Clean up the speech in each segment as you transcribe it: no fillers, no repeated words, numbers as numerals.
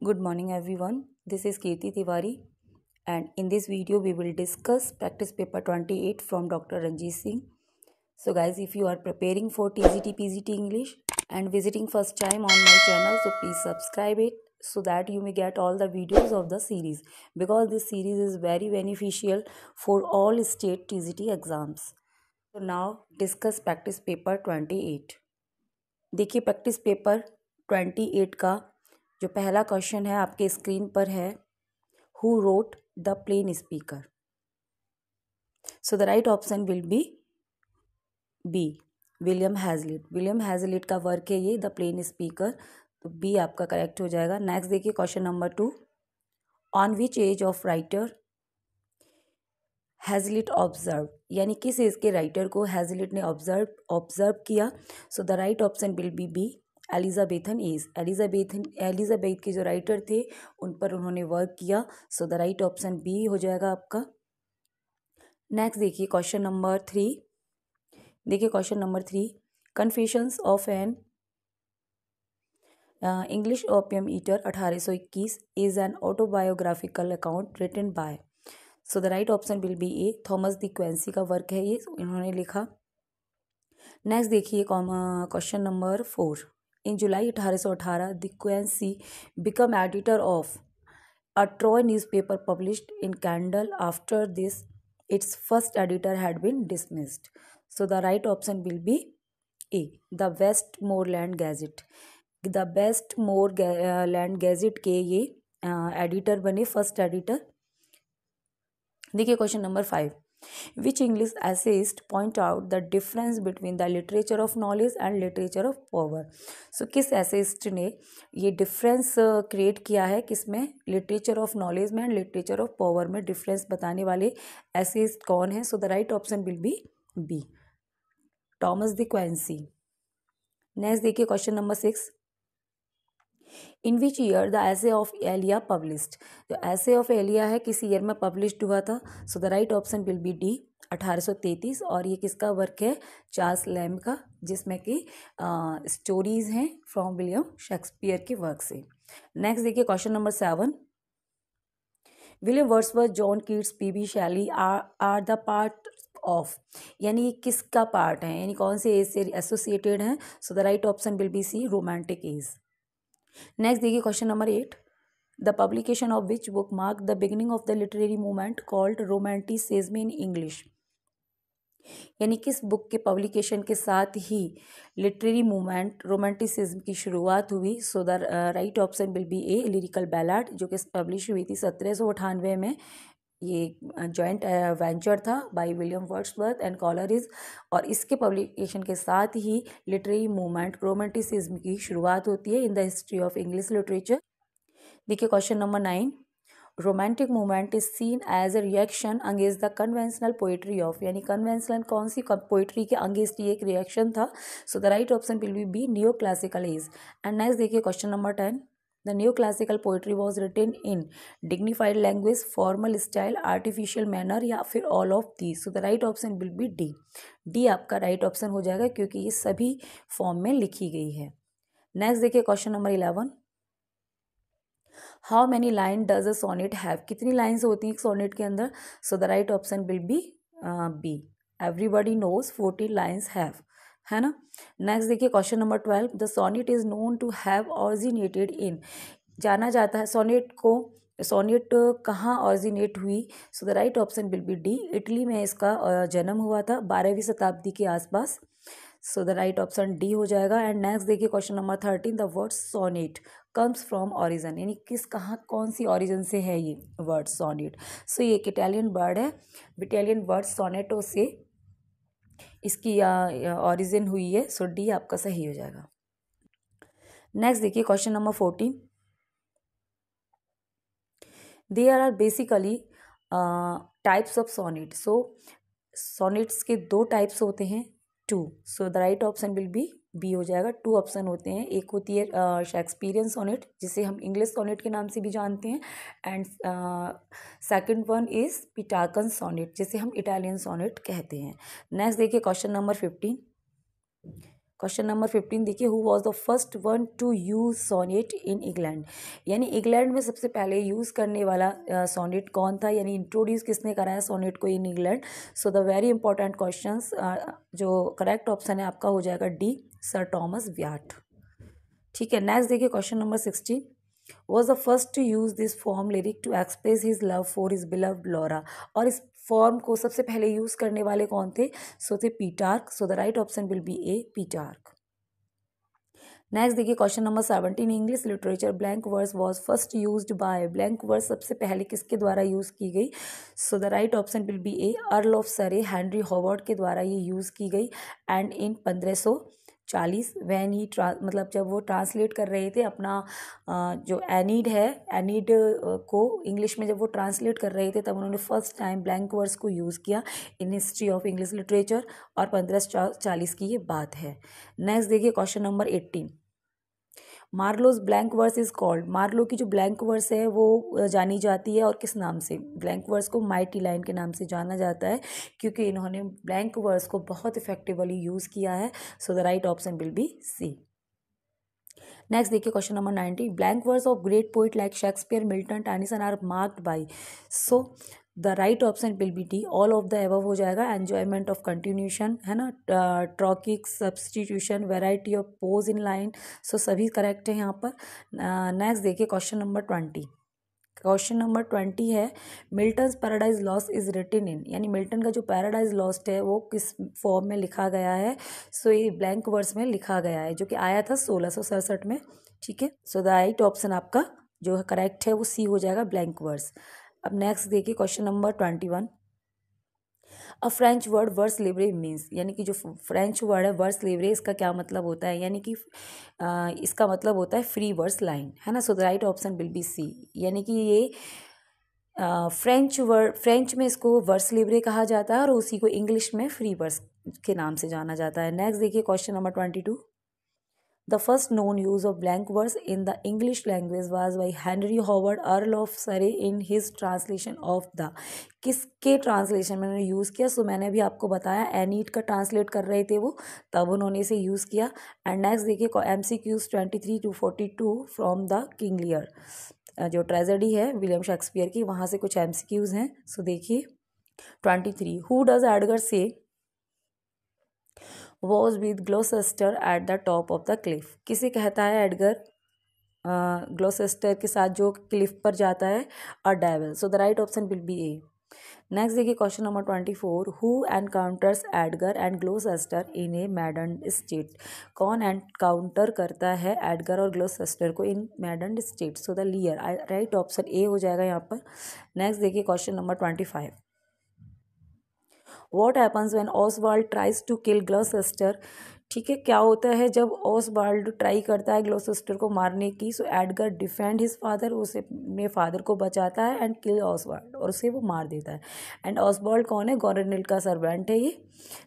Good morning everyone. This is Kirti Tiwari and in this video we will discuss practice paper 28 from Dr. Ranjit Singh. So guys, if you are preparing for TGT PGT English and visiting first time on my channel, so please subscribe it so that you may get all the videos of the series, because this series is very beneficial for all state TGT exams. So now discuss practice paper 28. देखिए practice paper 28 का जो पहला question है आपके screen पर है, who wrote the plain speaker. So the right option will be B, William Hazlitt. William Hazlitt का work है ये, द प्लेन स्पीकर. तो बी आपका करेक्ट हो जाएगा. नेक्स्ट देखिए question number 2, on which age of writer Hazlitt observe, यानी किस एज के राइटर को हैजलिट ने ऑब्जर्व किया. So the right option will be B, Elizabethan age. Elizabeth के जो राइटर थे उन पर उन्होंने वर्क किया. So the right option B हो जाएगा आपका. नेक्स्ट देखिए क्वेश्चन नंबर 3. देखिए question number 3, confessions of an English opium eater 1821 is an autobiographical account written by. So the right option will be A, Thomas De Quincey का work है ये, इन्होंने लिखा. नेक्स्ट देखिए question number 4, in July 1818 De Quincey became editor of a Tory newspaper published in Kendal. After this its first editor had been dismissed. So the right option will be A, the Westmorland Gazette. The Westmorland Gazette के ये editor बने, first editor. देखिए question number 5, which English essayist point out the difference between the literature of knowledge and literature of power. So किस essayist ने ये difference create किया है, किसमें, लिटरेचर ऑफ नॉलेज में एंड लिटरेचर ऑफ पावर में difference बताने वाले एसेइस्ट कौन है. So the right option will be B, Thomas De Quincey. Next देखिए question number 6, in which year the essay of Elia published. जो एसे ऑफ एलिया है किस ईयर में पब्लिश्ड हुआ था. So the right option will be D, 1833. और ये किसका वर्क है, चार्ल्स लैम्ब का, जिसमें कि स्टोरीज हैं फ्रॉम विलियम शेक्सपियर के वर्क से. नेक्स्ट देखिए question number 7, William Wordsworth, John Keats, P B Shelley are the part of, यानी ये किसका पार्ट है, यानी कौन से एज से एसोसिएटेड हैं. So the right option will be C, romantic age. Next देखिए question number 8, the publication of which book mark the beginning of the literary movement called romanticism in English. यानी किस book के publication के साथ ही literary movement romanticism की शुरुआत हुई. So the right option will be A, lyrical ballad, जो कि पब्लिश हुई थी 1798 में. ये जॉइंट वेंचर था by William Wordsworth and Coleridge, और इसके पब्लिकेशन के साथ ही लिटरेरी मूवमेंट रोमांटिसिज्म की शुरुआत होती है in the history of English literature. देखिए question number 9, romantic movement is seen as a reaction against the conventional poetry of, यानी कन्वेंशनल कौन सी पोइट्री के अगेंस्ट ये एक रिएक्शन था. So the right option will be new classical age. And next देखिए question number 10, the new classical poetry was written in dignified language, formal style, artificial manner, या फिर all of the. So the right option will be D. D आपका right option हो जाएगा क्योंकि ये सभी form में लिखी गई है. नेक्स्ट देखिए question number 11, how many line does a sonnet have, कितनी लाइन्स होती हैं एक सोनेट के अंदर. So the right option will be B, everybody knows 14 lines have, है ना. नेक्स्ट देखिए question number 12, the sonnet is known to have originated in, जाना जाता है सोनेट को, सोनेट कहाँ ऑरिजिनेट हुई. So the right option will be D, Italy में इसका जन्म हुआ था 12वीं शताब्दी के आसपास. So the right option D हो जाएगा. एंड नेक्स्ट देखिए question number 13, the word sonnet comes from origin, यानी किस कहाँ कौन सी ऑरिजन से है ये वर्ड सोनेट. सो ये एक इटालियन वर्ड है, इटालियन वर्ड सोनेटो से इसकी ऑरिजिन हुई है. सो डी आपका सही हो जाएगा. नेक्स्ट देखिए question number 14, there are basically types of sonnet. सो सोनेट्स के दो टाइप्स होते हैं, two. So the right option will be B हो जाएगा. टू ऑप्शन होते हैं, एक होती है शेक्सपियरियन सोनेट जिसे हम इंग्लिश सोनेट के नाम से भी जानते हैं, and second one is Petrarchan sonnet जिसे हम इटालियन सोनेट कहते हैं. नेक्स्ट देखिए क्वेश्चन नंबर 15, क्वेश्चन नंबर 15 देखिए, who was the first one to use sonnet in England, यानी इंग्लैंड में सबसे पहले यूज़ करने वाला सोनेट कौन था, यानी इंट्रोड्यूस किसने कराया सोनेट को in England. So the very important question, जो करेक्ट ऑप्शन है आपका हो जाएगा डी, सर टॉमस व्याट। ठीक है, नेक्स्ट देखिए question number 16, was the first to use this form lyric to express his love for his beloved Laura, और इस फॉर्म को सबसे पहले यूज करने वाले कौन थे, so the Petrarch. So the right option will be A, Petrarch. Next देखिए question number 17, English literature blank verse was first used by, blank verse सबसे पहले किसके द्वारा यूज की गई, so the right option will be A, Earl of Surrey Henry Howard के द्वारा ये यूज की गई। एंड इन 1540 वैन ही मतलब जब वो ट्रांसलेट कर रहे थे अपना जो एनीड है, एनीड को इंग्लिश में जब वो ट्रांसलेट कर रहे थे, तब उन्होंने फर्स्ट टाइम ब्लैंक वर्स को यूज़ किया in history of English literature, और 1540 की ये बात है। नेक्स्ट देखिए question number 18, Marlowe's blank verse is called, Marlowe की जो ब्लैंक वर्स है वो जानी जाती है और किस नाम से, ब्लैंक वर्स को माइटी लाइन के नाम से जाना जाता है, क्योंकि इन्होंने ब्लैंक वर्स को बहुत इफेक्टिवली यूज़ किया है। So the right option will be C. Next देखिए question number 19, blank verse of great poet like Shakespeare, Milton, Tennyson are marked by, so the right option will be D, all of the above हो जाएगा। Enjoyment of continuation है ना, trochaic substitution, variety of pause in line, so सभी correct है यहाँ पर। Next देखिए question number 20, question number 20 है, Milton's Paradise Lost is written in, यानी मिल्टन का जो पैराडाइज लॉस्ट है वो किस फॉर्म में लिखा गया है, सो ये ब्लैंक वर्स में लिखा गया है, जो कि आया था 1667 में। ठीक है, सो द राइट ऑप्शन आपका जो है करेक्ट है वो सी हो जाएगा, ब्लैंक वर्स। अब नेक्स्ट देखिए question number 21, a French word vers libre means, यानी कि जो फ्रेंच वर्ड है वर्स लिब्रे, इसका क्या मतलब होता है, यानी कि इसका मतलब होता है फ्री वर्स लाइन, है ना। So the right option will be C, यानी कि ये फ्रेंच वर्ड, फ्रेंच में इसको वर्स लिब्रे कहा जाता है और उसी को इंग्लिश में फ्री वर्स के नाम से जाना जाता है। नेक्स्ट देखिए question number 22, the first known use of blank verse in the English language was by Henry Howard Earl of Surrey in his translation of the, किसके ट्रांसलेशन में उन्होंने यूज़ किया, सो मैंने भी आपको बताया एनीट का ट्रांसलेट कर रहे थे वो, तब उन्होंने इसे यूज़ किया। एंड नेक्स्ट देखिए MCQs 23 to 42 from the King Lear, जो ट्रेजेडी है विलियम शेक्सपियर की, वहाँ से कुछ MCQs हैं। सो देखिए 23, who does Edgar say was with Gloucester at the top of the cliff, किसे कहता है एडगर ग्लोसेस्टर के साथ जो क्लिफ पर जाता है, a devil. So the right option will be A. Next देखिए question number 24, who encounters Edgar and Gloucester in a madden state, कौन एनकाउंटर करता है एडगर और ग्लोसेस्टर को in madden state, so the Lear, right option A हो जाएगा यहाँ पर। नेक्स्ट देखिए question number 25, what happens when Oswald tries to kill Gloucester, ठीक है, क्या होता है जब ऑसवाल्ड ट्राई करता है ग्लोसेस्टर को मारने की, सो एडगर डिफेंड हिज फादर, उसे अपने फादर को बचाता है, एंड किल ऑसवाल्ड, और उसे वो मार देता है। एंड ऑसवाल्ड कौन है, गॉर्डनिल का सर्वेंट है ये।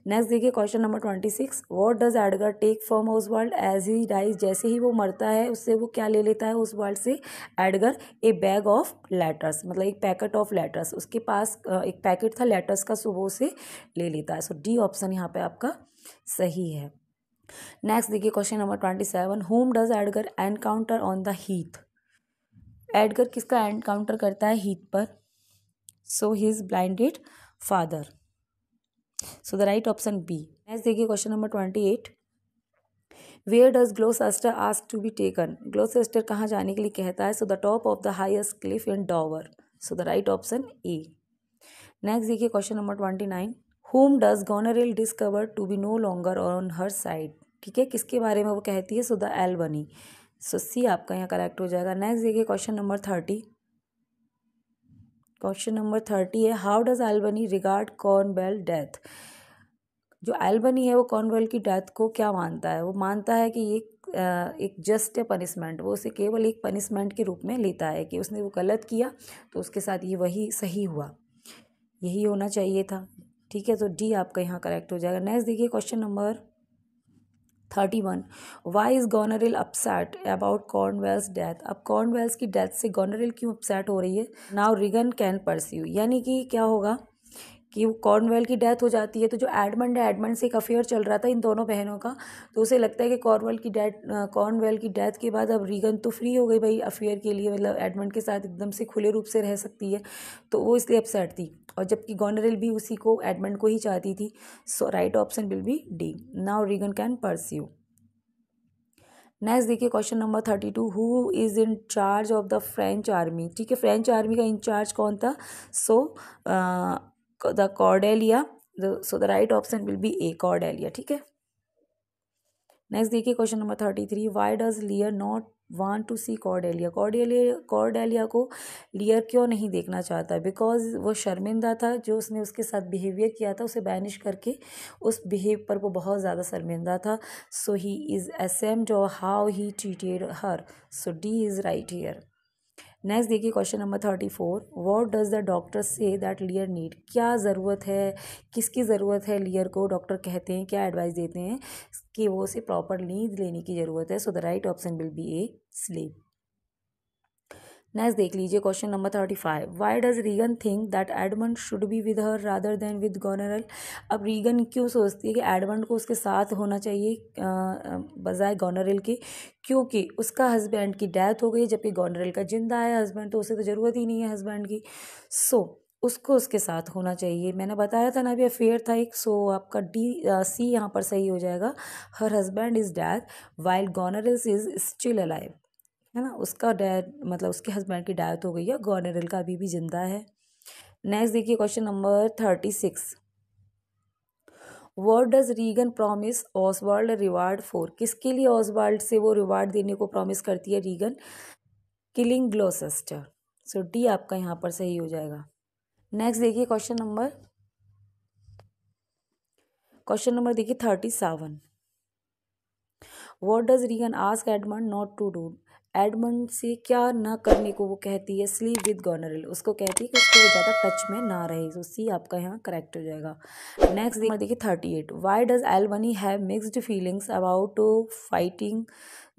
नेक्स्ट देखिए question number 26, what does Edgar take from Oswald as he dies, जैसे ही वो मरता है उससे वो क्या ले लेता है ऑसवाल्ड से, Edgar A bag of letters, मतलब एक पैकेट ऑफ लेटर्स, उसके पास एक पैकेट था लेटर्स का, सो वो उसे ले लेता है। सो डी ऑप्शन यहाँ पे आपका सही है। नेक्स्ट देखिए question number 27, whom does Edgar encounter on the heath, Edgar किसका एनकाउंटर करता है हीथ पर, so his blinded father, so the right option B. Next देखिए question number 28, where does Gloucester ask to be taken, Gloucester कहाँ जाने के लिए कहता है, so the top of the highest cliff in Dover, so the right option A. Next देखिए question number 29, whom does Goneril discover to be no longer on her side, ठीक है, किसके बारे में वो कहती है, सो द एल्बनी, सो सी आपका यहाँ करेक्ट हो जाएगा। नेक्स्ट देखिए क्वेश्चन नंबर 30, क्वेश्चन नंबर 30 है, how does Albany regard Cornwell death, जो एल्बनी है वो कॉर्नवेल की डेथ को क्या मानता है, वो मानता है कि ये एक जस्ट पनिशमेंट, वो उसे केवल एक पनिशमेंट के रूप में लेता है कि उसने वो गलत किया तो उसके साथ ये वही सही हुआ, यही होना चाहिए था। ठीक है, तो डी आपका यहाँ करेक्ट हो जाएगा। नेक्स्ट देखिए question number 31, why is Goneril upset about Cornwall's death, अब कॉर्नवेल्स की डेथ से गॉनरिल क्यों अपसेट हो रही है, नाउ रिगन कैन परस्यू, यानी कि क्या होगा कि वो कॉर्नवेल की डेथ हो जाती है, तो जो एडमंड है, एडमंड से एक अफेयर चल रहा था इन दोनों बहनों का, तो उसे लगता है कि कॉर्नवेल की डेथ के बाद अब रीगन तो फ्री हो गई भाई अफेयर के लिए, मतलब एडमंड के साथ एकदम से खुले रूप से रह सकती है, तो वो इसलिए अपसेट थी। और जबकि गॉनरेल भी उसी को, एडमंड को ही चाहती थी। So right option will be D, now Regan can pursue. Next देखिए question number 32, who is in charge of the French army. ठीक है, फ्रेंच आर्मी का इंचार्ज कौन था? So the Cordelia, so the right option will be A, Cordelia. ठीक है, next देखिए question number 33, why does Lear not want to see Cordelia. Cordelia को Lear क्यों नहीं देखना चाहता? बिकॉज वो शर्मिंदा था, जो उसने उसके साथ बिहेवियर किया था उसे बैनिश करके, उस बिहेव पर वो बहुत ज़्यादा शर्मिंदा था। So he is ashamed of how he treated her, so D is right here. Next देखिए question number 34, what does the doctor say that Lear need. क्या ज़रूरत है, किसकी ज़रूरत है लियर को? डॉक्टर कहते हैं, क्या एडवाइस देते हैं कि वो उसे प्रॉपर नींद लेने की ज़रूरत है। So the right option will be A, sleep. Next देख लीजिए question number 35, why does Regan think that Edmund should be with her rather than with Goneril. अब रीगन क्यों सोचती है कि एडमंड को उसके साथ होना चाहिए बजाय गॉनरेल के? क्योंकि उसका हस्बैंड की डेथ हो गई, जबकि गॉनरेल का जिंदा है हस्बैंड, तो उसे तो ज़रूरत ही नहीं है हस्बैंड की। सो उसको उसके साथ होना चाहिए। मैंने बताया था ना अभी, अफेयर था एक। सो आपका सी यहाँ पर सही हो जाएगा। Her husband is death while Goneril's is still alive, है ना। उसका डैड, मतलब उसके हस्बैंड की डेथ हो गई है, गॉनरेल का अभी भी जिंदा है। नेक्स्ट देखिए question number 36, what does Regan promise Oswald reward for. किसके लिए ऑसवाल्ड से वो रिवार्ड देने को प्रॉमिस करती है रीगन? किलिंग ग्लोसेस्टर। सो डी आपका यहाँ पर सही हो जाएगा। नेक्स्ट देखिए क्वेश्चन नंबर देखिए 37, what does Regan ask Edmund not to do. Edmund से क्या ना करने को वो कहती है? Sleep with Goneril. उसको कहती है कि उसको वो ज़्यादा टच में ना रहे। तो सी आपका यहाँ करेक्ट हो जाएगा। नेक्स्ट देखिए 38, why does Albany have mixed feelings about fighting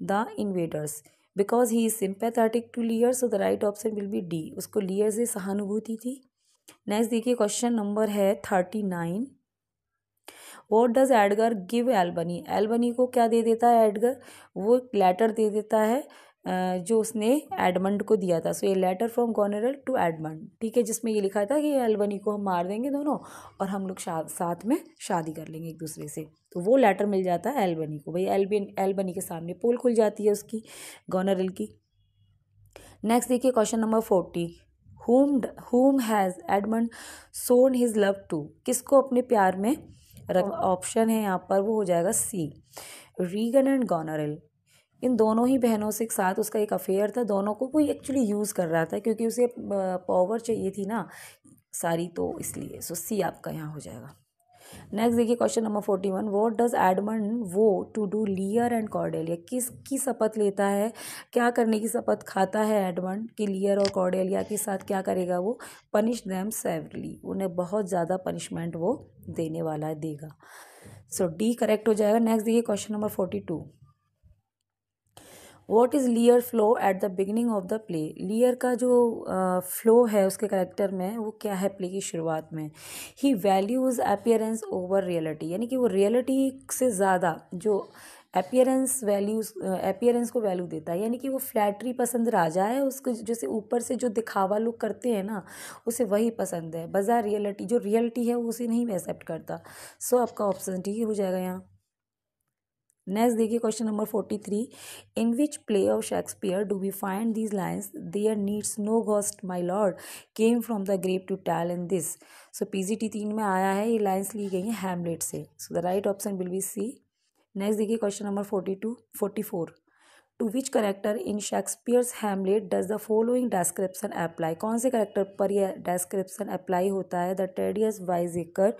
the invaders. Because he is sympathetic to Lear, so the right option will be D, उसको लियर से सहानुभूति थी। नेक्स्ट देखिए क्वेश्चन नंबर है 39, what does Edgar give Albany. Albany को क्या दे देता है एडगर? वो लेटर दे देता है जो उसने एडमंड को दिया था। सो ये लेटर फ्रॉम गॉनरेल टू एडमंड, ठीक है, जिसमें ये लिखा था कि एल्बनी को हम मार देंगे दोनों और हम लोग साथ में शादी कर लेंगे एक दूसरे से। तो वो लेटर मिल जाता है एल्बनी को। भाई एल्बनी के सामने पोल खुल जाती है उसकी, गॉनरेल की। नेक्स्ट देखिए question number 40, whom has Edmund sworn his love to. किसको अपने प्यार में ऑप्शन है यहाँ पर, वो हो जाएगा सी, रीगन एंड गॉनरेल। इन दोनों ही बहनों से एक साथ उसका एक अफेयर था। दोनों को कोई एक्चुअली यूज़ कर रहा था, क्योंकि उसे पावर चाहिए थी ना सारी, तो इसलिए। सो सी आपका यहाँ हो जाएगा। नेक्स्ट देखिए question number 41, what does Edmund vow to do Lear and Cordelia. किसकी शपथ लेता है, क्या करने की शपथ खाता है एडमंड कि लियर और कॉर्डेलिया के साथ क्या करेगा? वो पनिश देम सेवरली, उन्हें बहुत ज़्यादा पनिशमेंट वो देने वाला है, देगा। सो डी करेक्ट हो जाएगा। नेक्स्ट देखिए question number 42, what is लियर flow at the beginning of the play. लियर का जो फ्लो है उसके करेक्टर में, वो क्या है प्ले की शुरुआत में? ही वैल्यूज़ अपीयरेंस ओवर रियलिटी, यानी कि वो रियलिटी से ज़्यादा जो अपीयरेंस को वैल्यू देता है। यानी कि वो फ्लैटरी पसंद राजा है, उसको जैसे ऊपर से जो दिखावा लोग करते हैं ना, उसे वही पसंद है, बजाय रियलिटी, जो रियलिटी है वो उसे नहीं एक्सेप्ट करता। सो आपका ऑप्शन ठीक हो जाएगा यहाँ। नेक्स्ट देखिए question number 43, in which play of Shakespeare do we find these lines, there needs no ghost my lord came from the grave to tell in this. सो PGT 3 में आया है, ये लाइन्स ली गई हैं हैमलेट से। So the right option will be C. Next देखिए question number 44, to which character in Shakespeare's Hamlet does the following description apply. कौन से करेक्टर पर यह डिस्क्रिप्शन अप्लाई होता है? The tedious wiseacre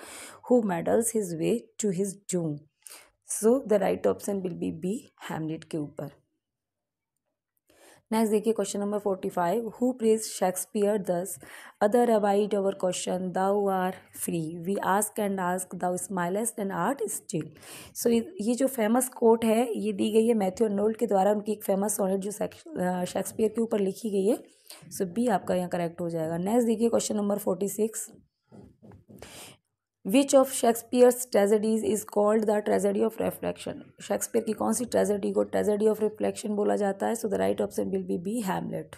who meddles his way to his doom. So the right option will be B, Hamlet के ऊपर। Next देखिए question number 45, who praise Shakespeare thus, other abide our question thou art free, we ask and ask thou smilest and art still. So ये जो famous quote है ये दी गई है Matthew Arnold के द्वारा, उनकी एक फेमस सोनेट जो शेक्सपियर के ऊपर लिखी गई है। सो बी आपका यहाँ करेक्ट हो जाएगा। नेक्स्ट देखिए question number 46, which of Shakespeare's tragedies is called the tragedy of reflection. Shakespeare की कौन सी ट्रेजेडी को ट्रेजेडी ऑफ रिफ्लेक्शन बोला जाता है? So the right option will be Hamlet.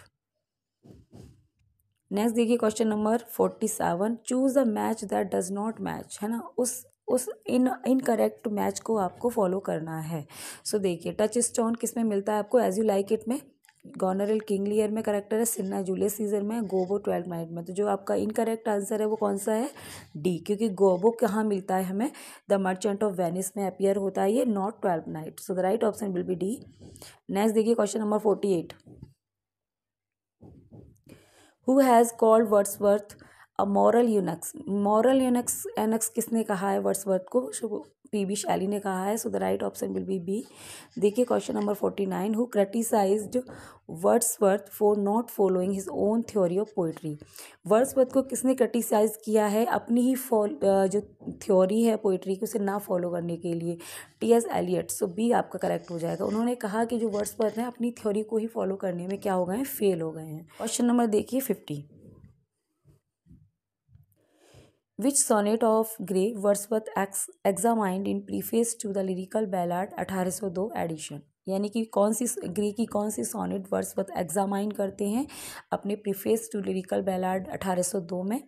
Next देखिए question number 47, choose the match that does not match, है ना, उस इनकरेक्ट मैच को आपको फॉलो करना है। सो देखिए टच स्टोन किस में मिलता है आपको? एज यू लाइक इट में, गॉनरेल किंग लियर में करेक्टर है, सिन्ना जूलियस सीजर में, गोबो 12th नाइट में। तो जो आपका इनकरेक्ट आंसर है वो कौन सा है? डी, क्योंकि गोबो कहाँ मिलता है हमें? द मर्चेंट ऑफ वेनिस में अपियर होता है ये, not 12th night. So the right option will be D. Next देखिए question number 48, who has called Wordsworth a moral eunuch. Moral eunuch किसने कहा है वर्ड्सवर्थ को? पी.बी. शैली ने कहा है। So the right option will be B. देखिए question number 49, who criticised Wordsworth for not following his own theory of poetry. Wordsworth को किसने क्रिटिसाइज किया है अपनी ही जो थ्योरी है पोइट्री की उसे ना फॉलो करने के लिए? टी.एस. एलियट। सो बी आपका करेक्ट हो जाएगा। उन्होंने कहा कि जो वर्ड्सवर्थ हैं अपनी थ्योरी को ही फॉलो करने में क्या हो गए हैं? फेल हो गए हैं। क्वेश्चन नंबर देखिए 50, which sonnet of Gray Wordsworth examined in preface to the lyrical ballad 1802 edition. यानी कि कौन सी ग्रे की कौन सी सोनेट वर्ड्सवर्थ एग्जामाइन करते हैं अपने प्रीफेस टू लिरिकल बैलाड 1802 में?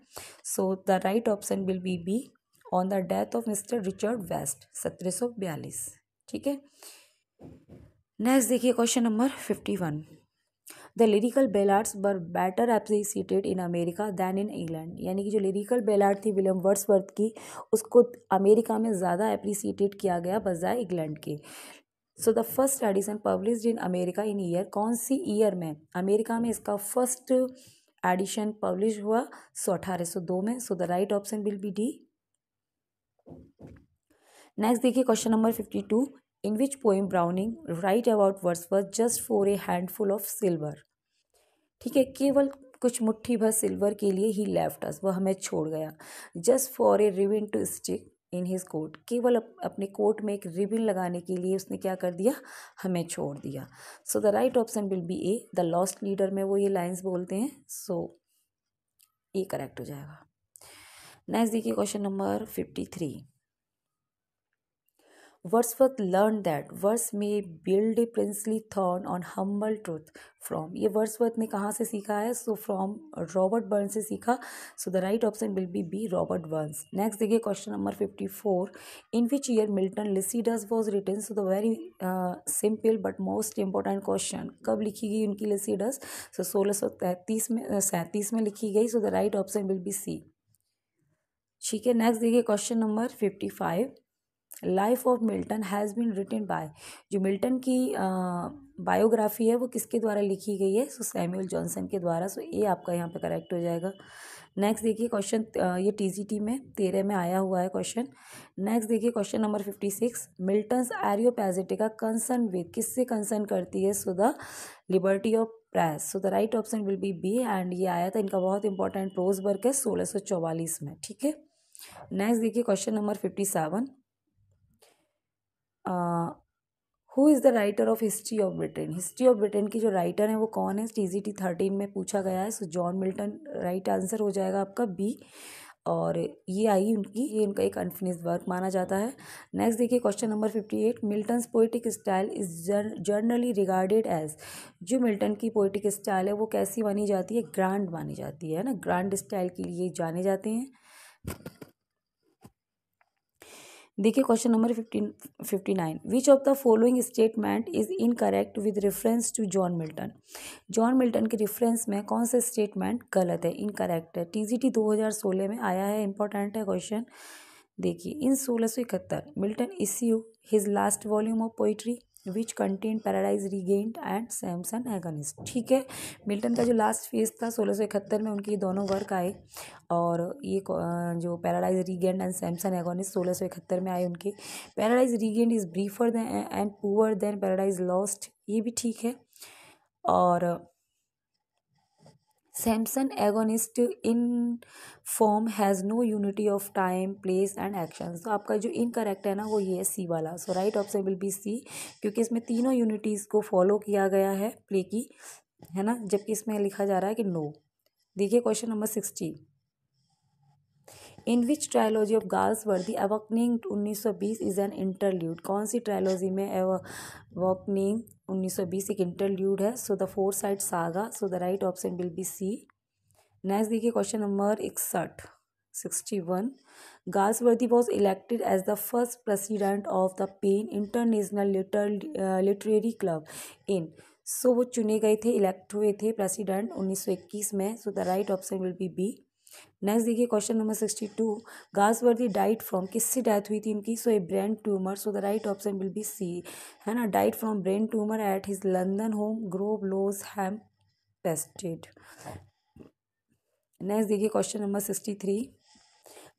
So the right option will be B, on the death of mister Richard West 1742। ठीक है। नेक्स्ट देखिए question number 51, the lyrical ballads were better appreciated in America than in England. यानी कि जो lyrical ballad थी William Wordsworth की उसको America में ज़्यादा एप्रिसिएटेड किया गया बजाय इंग्लैंड के। So the first edition published in America in year, कौन सी ईयर में अमेरिका में इसका फर्स्ट एडिशन पब्लिश हुआ? 1802 में। So the right option will be D. Next देखिए question number 52, in which poem Browning write about Wordsworth just for a handful of silver. ठीक है, केवल कुछ मुट्ठी भर सिल्वर के लिए ही लेफ्ट अस, वह हमें छोड़ गया। Just for a ribbon to stick in his coat, केवल अपने कोट में एक रिबन लगाने के लिए उसने क्या कर दिया? हमें छोड़ दिया। सो the right option will be A, the lost leader में वो ये लाइन्स बोलते हैं। सो ए करेक्ट हो जाएगा। नेक्स्ट देखिए question number 53, Wordsworth learn that verse may build a princely throne on humble truth from. ये वर्ड्सवर्थ ने कहाँ से सीखा है? सो फ्रॉम रॉबर्ट बर्न्स से सीखा। So the right option will be B, Robert Burns. Next देखिए question number 54, in which year Milton Lycidas was written. So the very simple but most important question, कब लिखी गई उनकी Lycidas? सो 1637 में लिखी गई। So the right option will be C. ठीक है। नेक्स्ट देखिए question number 55, life of Milton has been written by. जो मिल्टन की बायोग्राफी है वो किसके द्वारा लिखी गई है? सो सैमुअल जॉनसन के द्वारा। सो ये आपका यहाँ पे करेक्ट हो जाएगा। नेक्स्ट देखिए क्वेश्चन, ये टीजीटी में 13 में आया हुआ है क्वेश्चन। नेक्स्ट देखिए question number 56, Milton's Areopagitica concern with, किससे कंसर्न करती है? So the liberty of press. So the right option will be B, and ये आया था, इनका बहुत इंपॉर्टेंट प्रोज वर्क है 1644 में। ठीक है। नेक्स्ट देखिए question number 57, who is the writer of history of Britain. History of Britain की जो राइटर हैं वो कौन है? टीजीटी 13 में पूछा गया है। सो जॉन मिल्टन राइट आंसर हो जाएगा आपका बी। और ये आई उनकी, ये उनका एक अनफिनिश्ड वर्क माना जाता है। नेक्स्ट देखिए question number 58, Milton's poetic style is generally regarded as. जो मिल्टन की पोइटिक स्टाइल है वो कैसी मानी जाती है? ग्रांड मानी जाती है ना, ग्रांड स्टाइल के लिए जाने जाते हैं। देखिए question number 59, which of the following statement is incorrect with reference to John Milton. John Milton के रेफरेंस में कौन सा स्टेटमेंट गलत है, इनकरेक्ट है? टीजीटी 2016 में आया है, इंपॉर्टेंट है क्वेश्चन। देखिए, इन 1671 Milton issue his last volume of poetry which contain paradise Regained and Samson agonist. ठीक है, मिल्टन का जो लास्ट फेज था 1671 में उनके दोनों वर्क आए, और ये जो Paradise Regained and Samson Agonistes 1671 में आए उनके। Paradise Regained is briefer than and poor than Paradise Lost, ये भी ठीक है। और Samson Agonistes in form has no unity of time place and action. तो आपका जो इनकरेक्ट है ना वो ये है सी वाला। So right option will be C, क्योंकि इसमें तीनों यूनिटीज़ को फॉलो किया गया है प्ले की, है ना, जबकि इसमें लिखा जा रहा है कि नो। देखिए question number 60, in which trilogy of Galsworthy awakening 1920 is an interlude, कौन सी ट्रायलॉजी में अवॉकनिंग 1920 एक इंटरल्यूड है? So the Forsyte saga, so the right option will be C. Next देखिए question number 61। Galsworthy was elected as the first president of the PEN international literary club in, so वो चुने गए थे, elect हुए थे president 1921 में, so the right option will be B. Next देखिए question number 62। Galsworthy died from, किससे death हुई थी उनकी? So a brain tumour, so the right option will be C, है ना, died from brain tumour at his London home Grove Lodge Hampstead. Next देखिए question number 63।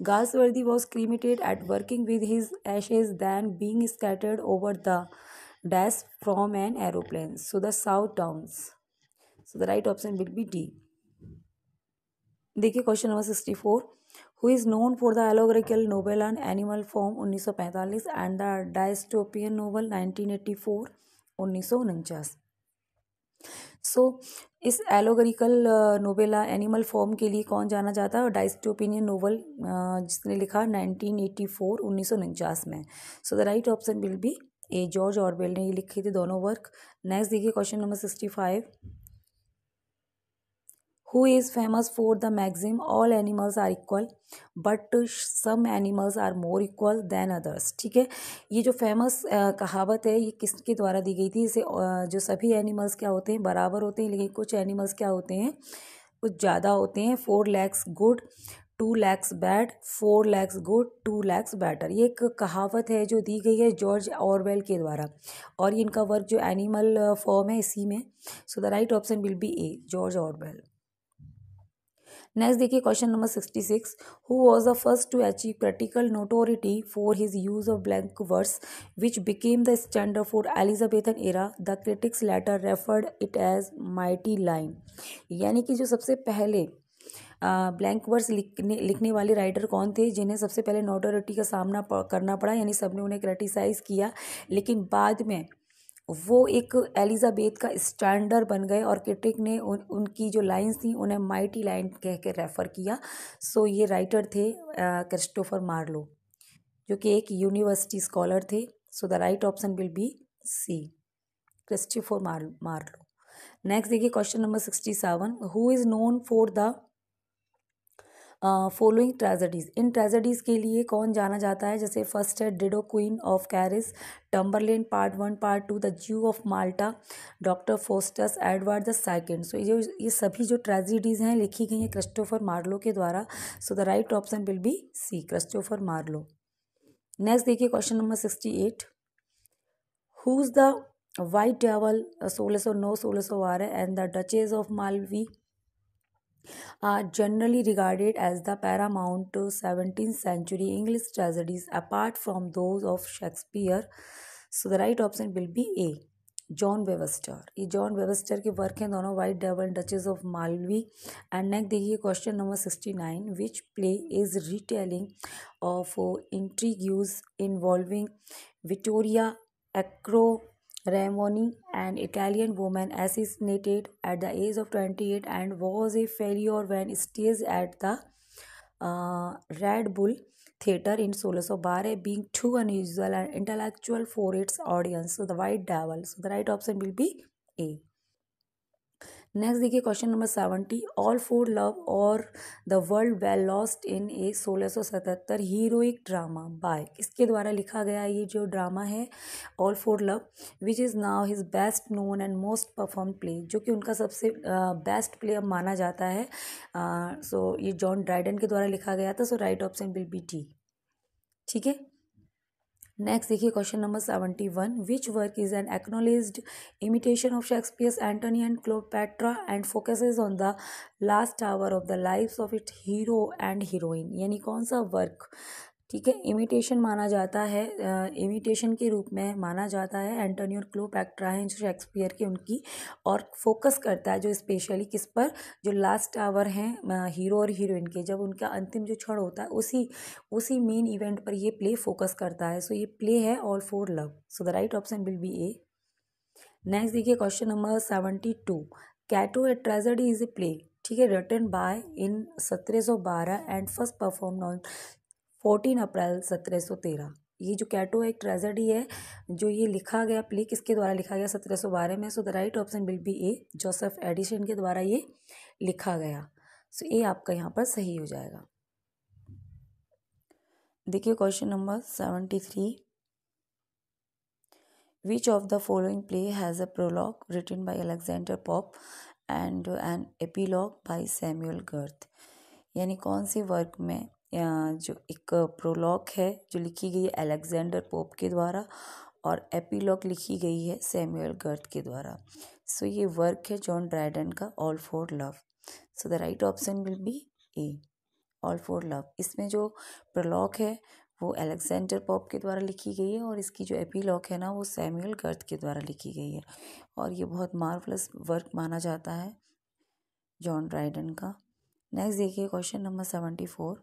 Galsworthy was cremated at Woking with his ashes then being scattered over the dash from an aeroplane, so the South Downs, so the right option will be D. देखिए question number 64। Who is known for the allegorical novel on animal farm 1945 and the dystopian novel 1984 1949। So इस allegorical novella animal form के लिए कौन जाना जाता है? और dystopian novel जिसने लिखा 1984 1949 में, so the right option will be A, George Orwell ने ये लिखे थे दोनों वर्क। नेक्स्ट देखिए question number 65। Who is famous for the maxim all animals are equal but some animals are more equal than others, ठीक है। ये जो फेमस कहावत है ये किसके द्वारा दी गई थी? इसे जो सभी एनिमल्स क्या होते हैं? बराबर होते हैं, लेकिन कुछ एनिमल्स क्या होते हैं? कुछ ज़्यादा होते हैं। 4 legs good 2 legs bad, 4 legs good 2 legs better, ये एक कहावत है जो दी गई है जॉर्ज ऑरवेल के द्वारा, और ये इनका वर्क जो एनिमल फॉर्म है इसी में, so the right option will be A, George Orwell. Next देखिए question number 66। Who was the first to achieve critical notoriety for his use of blank verse which became the standard for Elizabethan era, the critics later referred it as mighty line, यानी कि जो सबसे पहले blank verse लिखने वाले writer कौन थे जिन्हें सबसे पहले नोटोरिटी का सामना करना पड़ा, यानी सबने उन्हें क्रिटिसाइज किया, लेकिन बाद में वो एक एलिजाबेथ का स्टैंडर्ड बन गए और क्रिटिक ने उनकी जो लाइंस थी उन्हें माइटी लाइन कह के रेफ़र किया। सो ये राइटर थे क्रिस्टोफर मार्लो, जो कि एक यूनिवर्सिटी स्कॉलर थे, so the right option will be C, Christopher Marlowe. Next देखिए question number 67। Who is known for the following tragedies, इन ट्रेजेडीज़ के लिए कौन जाना जाता है? जैसे फर्स्ट है Dido queen of Carthage, Tamburlaine part 1 part 2, the Jew of Malta, doctor Faustus, Edward the second. So ये सभी जो ट्रेजेडीज़ हैं लिखी गई हैं क्रिस्टोफर मार्लो के द्वारा, so the right option will be C, Christopher Marlowe. Next देखिए question number 68। Who is the white devil 1609 1612 and the duchess of Malfi are generally regarded as the paramount 17th century English tragedies apart from those of Shakespeare. So the right option will be A, John Webster. ये John Webster के work हैं दोनों, white devil, duchess of Malfi. And next देखिए question number 69। Which play is retelling of intrigues involving Vittoria एक्रो Ramoni, an Italian woman, assassinated at the age of 28 and was a failure when staged at the Red Bull Theatre in 1612, being too unusual and intellectual for its audience. So the White Devil. So the right option will be A. Next देखिए question number 70। All for love or the world well lost in a 1677 heroic drama by, किसके द्वारा लिखा गया ये जो drama है all for love, which is now his best known and most perform play, जो कि उनका सबसे बेस्ट प्ले अब माना जाता है। सो ये जॉन ड्राइडन के द्वारा लिखा गया था, so right option will be D, ठीक है। नेक्स्ट देखिए question number 71। Which work is an acknowledged imitation of Shakespeare's Antony and Cleopatra and focuses on the last hour of the lives of it hero and heroine, यानी कौन सा work, ठीक है, imitation माना जाता है, इमिटेशन के रूप में माना जाता है, एंटनी और क्लोपेट्रा हैं जो शेक्सपियर के उनकी, और फोकस करता है जो स्पेशली किस पर, जो लास्ट आवर हैं हीरो और हीरोइन के, जब उनका अंतिम जो क्षण होता है उसी मेन इवेंट पर ये प्ले फोकस करता है। सो ये प्ले है all for love, so the right option will be A. Next देखिए question number 72। Cato a tragedy is a play ठीक है, written by in 1712 and first perform on 14 April 1713। ये जो कैटो एक ट्रेजेडी है, जो ये लिखा गया प्ले किसके द्वारा लिखा गया 1712 में। So the right option will be A, Joseph Addison के द्वारा ये लिखा गया। सो ए आपका यहाँ पर सही हो जाएगा। देखिए question number 73, which of the following play has a prologue written by Alexander Pope and an epilogue by Samuel Garth. यानी कौन से वर्क में जो एक प्रोलॉग है जो लिखी गई है अलेक्जेंडर पोप के द्वारा और एपीलॉग लिखी गई है सैमुअल गर्थ के द्वारा। सो ये वर्क है जॉन ड्रायडन का, all for love. So the right option will be A, all for love. इसमें जो प्रोलॉग है वो अलेक्जेंडर पॉप के द्वारा लिखी गई है और इसकी जो एपीलॉग है ना वो सैमुअल गर्थ के द्वारा लिखी गई है और ये बहुत मार्वलस वर्क माना जाता है जॉन ड्रायडन का। नेक्स्ट देखिए question number 74,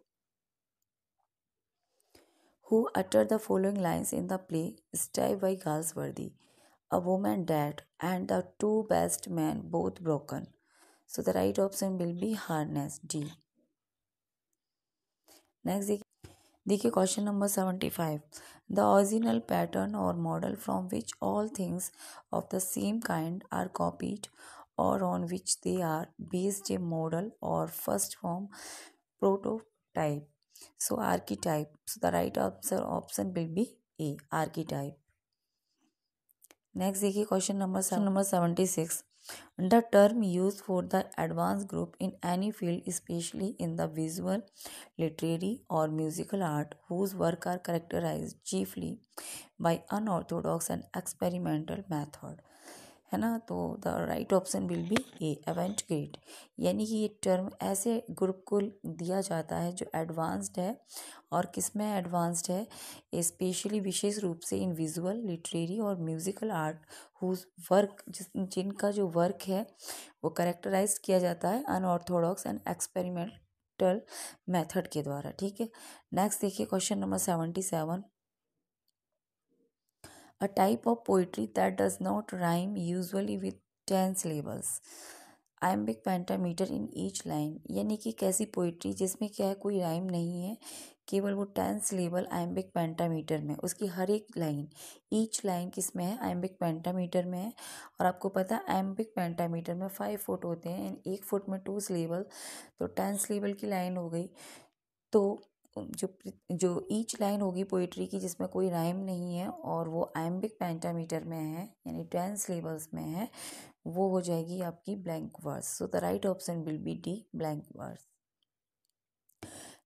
who uttered the following lines in the play Stay by Galsworthy? A woman dead and the two best men both broken. So the right option will be harness, D. Next देखिए question number 75, the original pattern or model from which all things of the same kind are copied or on which they are based a model or first form prototype. So archetype. So the right option will be A, archetype. Next देखिए question number 76, the term used for the advanced group in any field, especially in the visual, literary or musical art, whose work are characterized chiefly by unorthodox and experimental method, है ना। तो the right option will be A, avant-garde. यानी कि ये term ऐसे group को दिया जाता है जो एडवांस्ड है और किस में एडवांस्ड है, स्पेशली विशेष रूप से इन विजुअल, लिटरेरी और म्यूजिकल आर्ट, हुज वर्क जिनका जो वर्क है वो करेक्टराइज किया जाता है अनऑर्थोडॉक्स एंड एक्सपेरिमेंटल मेथड के द्वारा। ठीक है, नेक्स्ट देखिए question number 77, a type of poetry that does not rhyme usually with 10 syllables, iambic pentameter in each line। यानी कि कैसी पोइट्री जिसमें क्या है, कोई राइम नहीं है, केवल वो 10 सिलेबल iambic pentameter में, उसकी हर एक लाइन, ईच लाइन किस में है, iambic pentameter में है। और आपको पता है iambic pentameter में 5 फुट होते हैं, एक फुट में 2 सिलेबल, तो 10 सिलेबल की लाइन हो गई। तो जो ईच लाइन होगी पोइट्री की जिसमें कोई राइम नहीं है और वो आयम्बिक पेंटामीटर में है यानी 10 सिलेबल्स में है, वो हो जाएगी आपकी blank verse. So the right option will be D, blank verse.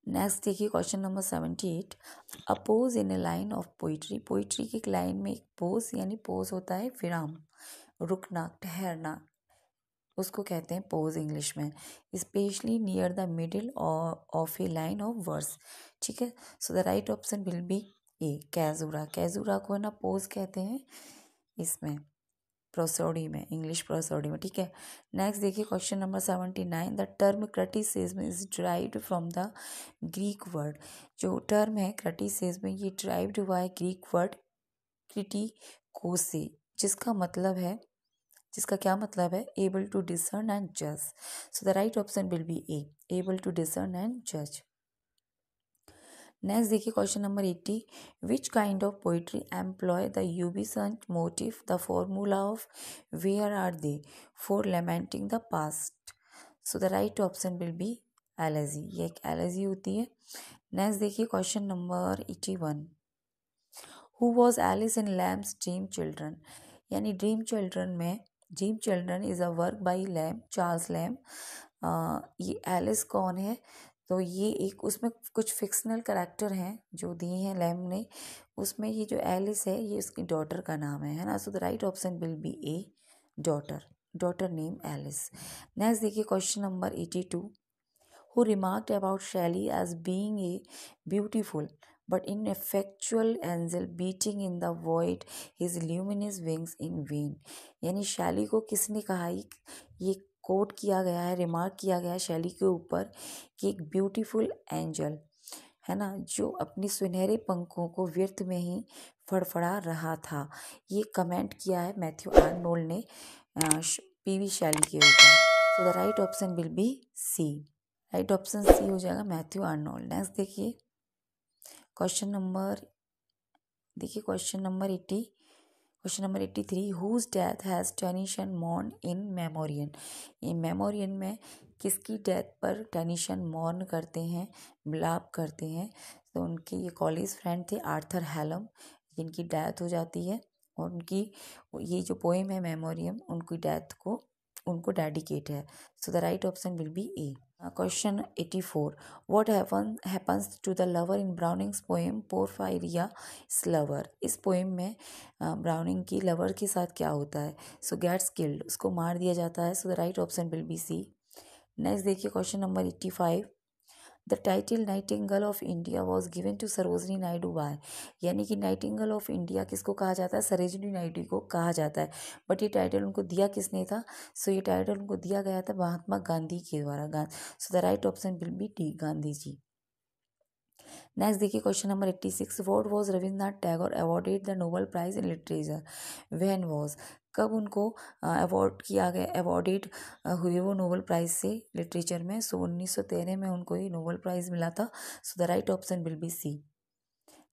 Next देखिए question number 78, a pause in a line of poetry. Poetry की एक लाइन में एक पोज, यानी पोज होता है विराम, रुकना, ठहरना, उसको कहते हैं पोज इंग्लिश में, specially near the middle of a line of verse. ठीक है, so the right option will be A, caesura. Caesura को है ना पोज कहते हैं इसमें, प्रोसोडी में, इंग्लिश प्रोसोडी में। ठीक है, नेक्स्ट देखिए question number 79, the term criticism is derived from the Greek word. जो टर्म है क्रिटिसिज्म, ये डिराइव्ड हुआ है ग्रीक वर्ड क्रिटिको से, जिसका क्या मतलब है, एबल टू डिसर्न एंड जज। सो the right option will be A, able to discern and जज। नेक्स्ट देखिए question number 80, which kind of poetry employ the यूबिसंट motive, the formula of where are they for lamenting the past. So the right option will B elegy, ये एक elegy होती है। Next देखिए question number 81, who was Alice in lamps dream children. यानी dream children is a work by lamb, Charles Lamb. ये Alice कौन है, तो ये एक, उसमें कुछ फिक्शनल कैरेक्टर हैं जो दिए हैं लैम ने, उसमें ये जो एलिस है ये उसकी डॉटर का नाम है ना। So the right option will be A, daughter name Alice. Next देखिए question number 82, who remarked about Shelley as being a beautiful but ineffectual angel beating in the void his luminous wings in vain। यानी शैली को किसने कहा, ये coat किया गया है, रिमार्क किया गया है शैली के ऊपर कि एक ब्यूटीफुल एंजल है ना जो अपनी सुनहरे पंखों को व्यर्थ में ही फड़फड़ा रहा था। ये कमेंट किया है मैथ्यू आर्नोल्ड ने पीवी शैली के ऊपर। So the right option will be C. Right option C हो जाएगा मैथ्यू आर्नोल्ड। नेक्स्ट देखिए question number 83 whose death has Tennyson mourn in Memoriam. ये मेमोरियन में किसकी डेथ पर टेनिशन मॉर्न करते हैं, विलाप करते हैं? तो उनके ये कॉलेज फ्रेंड थे आर्थर हेलम, जिनकी डेथ हो जाती है और उनकी ये जो पोएम है मेमोरियम उनकी डेथ को उनको डेडिकेट है। So the right option will be A. Question 84 what happens to the lover in Browning's poem Porphyria lover. इस पोएम में ब्राउनिंग की लवर के साथ क्या होता है? सो गेट्स किल्ड, उसको मार दिया जाता है। So the right option will be C. Next देखिए question number 85 the title nightingale of India was given to Sarojini Naidu by. यानी कि नाइटिंगेल ऑफ इंडिया किसको कहा जाता है? सरोजनी नायडू को कहा जाता है। बट ये टाइटल उनको दिया किसने था? सो ये टाइटल उनको दिया गया था महात्मा गांधी के द्वारा। So the right option will be D, Gandhi ji. Next देखिए question number 86 what was Rabindranath Tagore awarded the Nobel prize in literature when was. कब उनको अवॉर्ड किया गया, अवॉर्डेड हुए वो नोबेल प्राइज से लिटरेचर में? सो 1913 में उनको ये नोबेल प्राइज मिला था। So the right option will be C.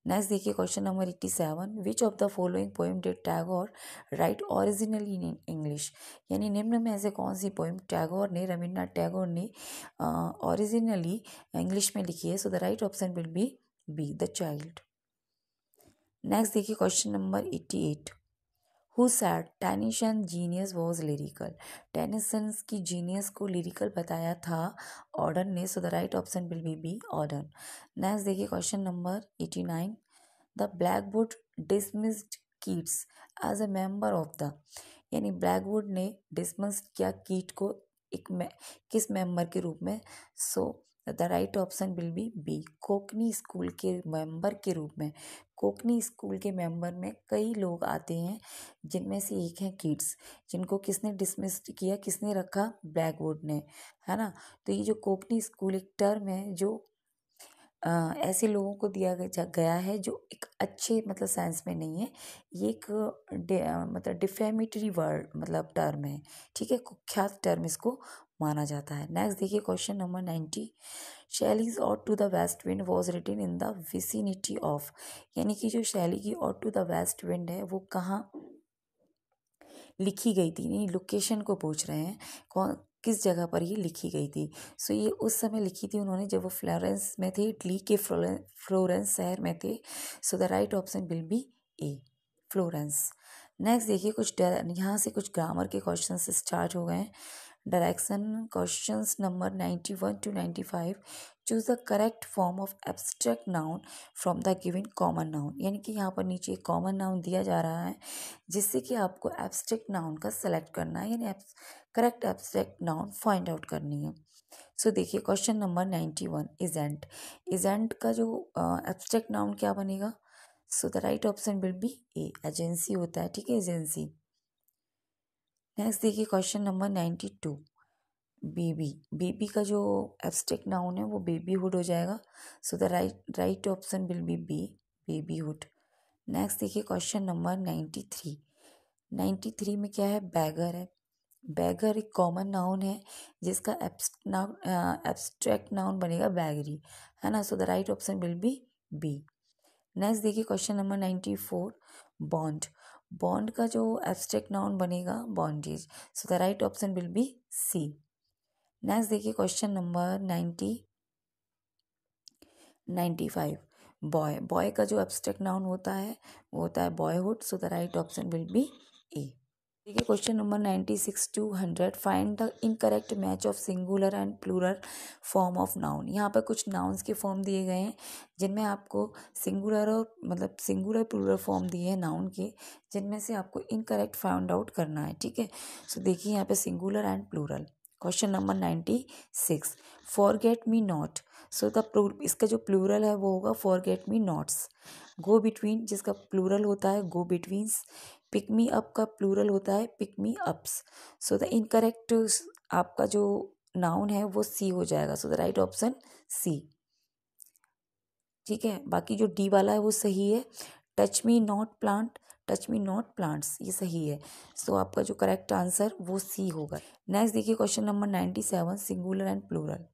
Next देखिए question number 87 which of the following poem did Tagore write originally in English. यानी निम्न में ऐसे कौन सी पोएम टैगोर ने, रविन्द्रनाथ टैगोर ने ओरिजिनली इंग्लिश में लिखी है? So the right option will be B, the child. Next देखिए question number 88 who said Tennyson genius was lyrical. Tennyson की जीनियस को लिरिकल बताया था ऑर्डन ने। So the right option will be B, Auden. Next देखिए question number 89 the Blackwood dismissed Keats as a member of the. यानी Blackwood ने dismiss किया Keats को किस मेंबर के रूप में? So the right option will be B, Cockney school के मेंबर के रूप में। कोकनी स्कूल के मेंबर में कई लोग आते हैं, जिनमें से एक है कीट्स, जिनको किसने डिसमिस किया, किसने रखा? ब्लैकवुड ने, है ना। तो ये जो कोकनी स्कूल एक टर्म है जो ऐसे लोगों को दिया गया है जो एक अच्छे मतलब सेंस में नहीं है। ये एक मतलब डिफेमेटरी वर्ड मतलब टर्म है, ठीक है, कुख्यात टर्म इसको माना जाता है। नेक्स्ट देखिए question number 90 Shelley's ode to the west wind was written in the vicinity of. यानी कि जो शैली की ode to the west wind है वो कहाँ लिखी गई थी? नहीं, लोकेशन को पूछ रहे हैं, कौन किस जगह पर ये लिखी गई थी। सो ये उस समय लिखी थी उन्होंने जब वो फ्लोरेंस में थे, इटली के फ्लोरेंस शहर में थे। So the right option will be A, Florence. Next देखिए यहाँ से कुछ ग्रामर के क्वेश्चन स्टार्ट हो गए हैं। Direction questions number 91 to 95 choose the correct form of abstract noun from the given common noun. यानी कि यहाँ पर नीचे एक कॉमन नाउन दिया जा रहा है जिससे कि आपको एब्स्ट्रैक्ट नाउन का सेलेक्ट करना है, यानी correct abstract noun find out करनी है। सो देखिए क्वेश्चन नंबर 91 इजेंट। इजेंट का जो एब्स्ट्रैक्ट नाउन क्या बनेगा? So the right option will be A, agency होता है, ठीक है, एजेंसी। नेक्स्ट देखिए क्वेश्चन नंबर 92 बेबी। बेबी का जो एब्स्ट्रैक्ट नाउन है वो बेबीहुड हो जाएगा। So the right option will be B, babyhood. Next देखिए क्वेश्चन नंबर 93। 93 में क्या है? बैगर है। बैगर एक कॉमन नाउन है जिसका एब्स्ट्रैक्ट नाउन बनेगा बैगरी, है ना। So the right option will be B. Next देखिए क्वेश्चन नंबर 94 बॉन्ड। बॉन्ड का जो एब्स्ट्रैक्ट नाउन बनेगा bondage. So the right option will be C. Next देखिए क्वेश्चन नंबर 95 बॉय। बॉय का जो एब्स्ट्रैक्ट नाउन होता है वो होता है boyhood. So the right option will be A. देखिए question number 96 to 100 find the incorrect match of singular and plural form of noun. यहाँ पर कुछ नाउन्स के फॉर्म दिए गए हैं जिनमें आपको सिंगुलर और मतलब सिंगुलर प्लूरल फॉर्म दिए हैं नाउन के, जिनमें से आपको इनकरेक्ट फाइंड आउट करना है, ठीक है। सो देखिए यहाँ पे singular and plural. Question number 96 forget me not. So the इसका जो प्लूरल है वो होगा forget me nots. Go between जिसका प्लूरल होता है go betweens. Pick me up का प्लूरल होता है pick me ups. So the incorrect आपका जो नाउन है वो सी हो जाएगा। So the right option C, ठीक है। बाकी जो डी वाला है वो सही है। Touch me not plant, touch me not plants, ये सही है। सो आपका जो करेक्ट आंसर वो सी होगा। नेक्स्ट देखिए question number 97, singular and plural.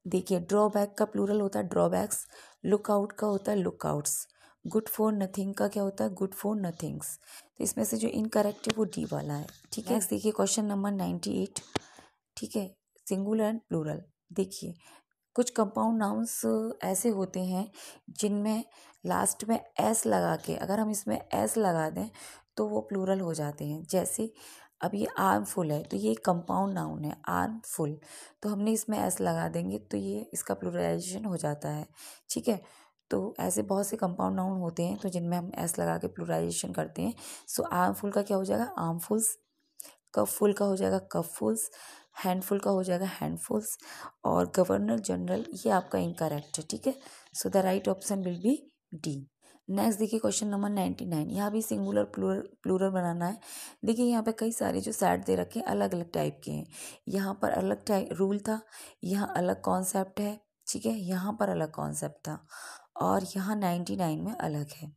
देखिए ड्रॉबैक का प्लूरल होता है ड्रॉबैक्स, लुकआउट का होता है लुकआउट्स, गुड फॉर नथिंग का क्या होता है गुड फॉर नथिंग्स। तो इसमें से जो इनकरेक्ट है वो डी वाला है, ठीक है। नेक्स्ट देखिए क्वेश्चन नंबर 98, ठीक है, सिंगुलर एंड प्लूरल। देखिए कुछ कंपाउंड नाउन्स ऐसे होते हैं जिनमें लास्ट में एस लगा के, अगर हम इसमें एस लगा दें तो वो प्लूरल हो जाते हैं। जैसे अब ये आर्मफुल है तो ये कंपाउंड नाउन है आर्मफुल, तो हमने इसमें एस लगा देंगे तो ये इसका प्लूरलाइजेशन हो जाता है, ठीक है। तो ऐसे बहुत से कंपाउंड नाउन होते हैं तो जिनमें हम एस लगा के प्लूरलाइजेशन करते हैं। सो आर्मफुल का क्या हो जाएगा आर्मफुल्स, कपफुल का हो जाएगा कपफुल्स, हैंडफुल का हो जाएगा हैंडफुल्स, और गवर्नर जनरल ये आपका इनकरेक्ट है, ठीक है। So the right option will be D. Next देखिए क्वेश्चन नंबर 99, यहाँ भी सिंगुलर प्लूरल बनाना है। देखिए यहाँ पे कई सारे जो सेट दे रखे हैं अलग अलग टाइप के हैं। यहाँ पर अलग टाइप रूल था, यहाँ अलग कॉन्सेप्ट है, ठीक है, यहाँ पर अलग कॉन्सेप्ट था, और यहाँ 99 में अलग है।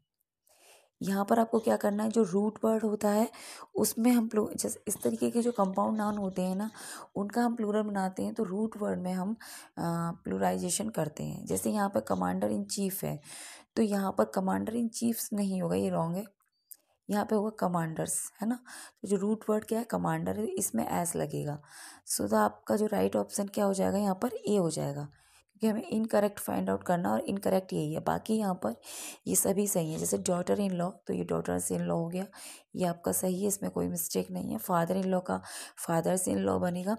यहाँ पर आपको क्या करना है, जो रूट वर्ड होता है उसमें हम जैसे इस तरीके के जो कंपाउंड नाउन होते हैं ना उनका हम प्लूरल बनाते हैं तो रूट वर्ड में हम प्लूराइजेशन करते हैं। जैसे यहाँ पर कमांडर इन चीफ है तो यहाँ पर कमांडर इन चीफ्स नहीं होगा, ये रॉन्ग है, यहाँ पे होगा कमांडर्स, है ना। तो जो रूट वर्ड क्या है कमांडर है, इसमें एस लगेगा। सो तो आपका जो राइट ऑप्शन क्या हो जाएगा यहाँ पर ए हो जाएगा, क्योंकि हमें इनकरेक्ट फाइंड आउट करना और इनकरेक्ट यही है, बाकी यहाँ पर ये सभी सही है। जैसे डॉटर इन लॉ तो ये डॉटर्स इन लॉ हो गया, ये आपका सही है, इसमें कोई मिस्टेक नहीं है। फादर इन लॉ का फादर्स इन लॉ बनेगा,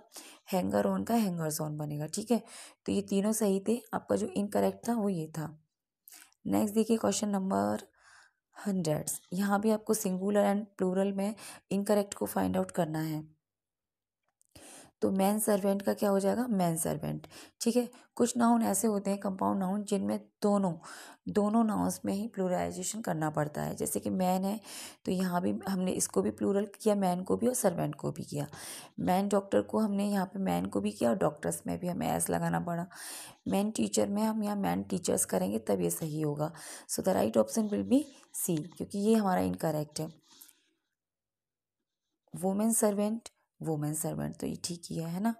हैंगर ऑन का हैंगर्स ऑन बनेगा, ठीक है। तो ये तीनों सही थे, आपका जो इनकरेक्ट था वो ये था। नेक्स्ट देखिए क्वेश्चन नंबर 100, यहाँ भी आपको सिंगुलर एंड प्लूरल में इनकरेक्ट को फाइंड आउट करना है। तो मैन सर्वेंट का क्या हो जाएगा मैन सर्वेंट, ठीक है। कुछ नाउन ऐसे होते हैं कंपाउंड नाउन जिनमें दोनों नाउन्स में ही प्लूरलाइजेशन करना पड़ता है। जैसे कि मैन है तो यहाँ भी हमने इसको भी प्लूरल किया, मैन को भी और सर्वेंट को भी किया। मैन डॉक्टर को हमने यहाँ पे मैन को भी किया और डॉक्टर्स में भी हमें एस लगाना पड़ा। मैन टीचर में हम यहाँ मैन टीचर्स करेंगे तब ये सही होगा। So the right option will be C, क्योंकि ये हमारा इनकरेक्ट है। वुमेन सर्वेंट तो ये ठीक ही है ना।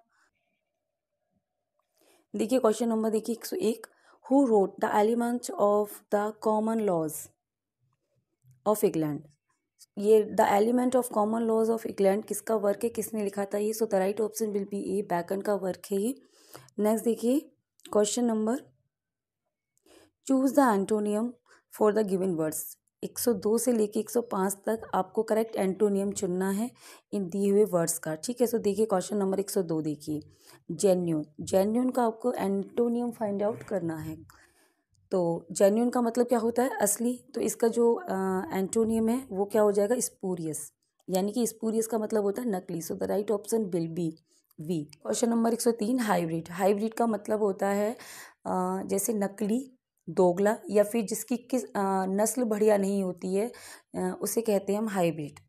देखिए क्वेश्चन नंबर देखिए 101, who wrote the elements of the common laws of England. ये the element of common laws of England किसका वर्क है, किसने लिखा था ये। So the right option will be A, Bacon का वर्क है ये। नेक्स्ट देखिए question number, choose the antonym for the given words. 102 से लेके 105 तक आपको करेक्ट एंटोनियम चुनना है इन दिए हुए वर्ड्स का, ठीक है। सो देखिए क्वेश्चन नंबर 102 देखिए, जेन्यून का आपको एंटोनियम फाइंड आउट करना है। तो जेन्यून का मतलब क्या होता है असली, तो इसका जो एंटोनियम है वो क्या हो जाएगा स्पूरियस, यानी कि स्पूरियस का मतलब होता है नकली। So the right option will be B. Question number 103, hybrid का मतलब होता है जैसे नकली, दोगला, या फिर जिसकी नस्ल बढ़िया नहीं होती है उसे कहते हैं हम हाइब्रिड।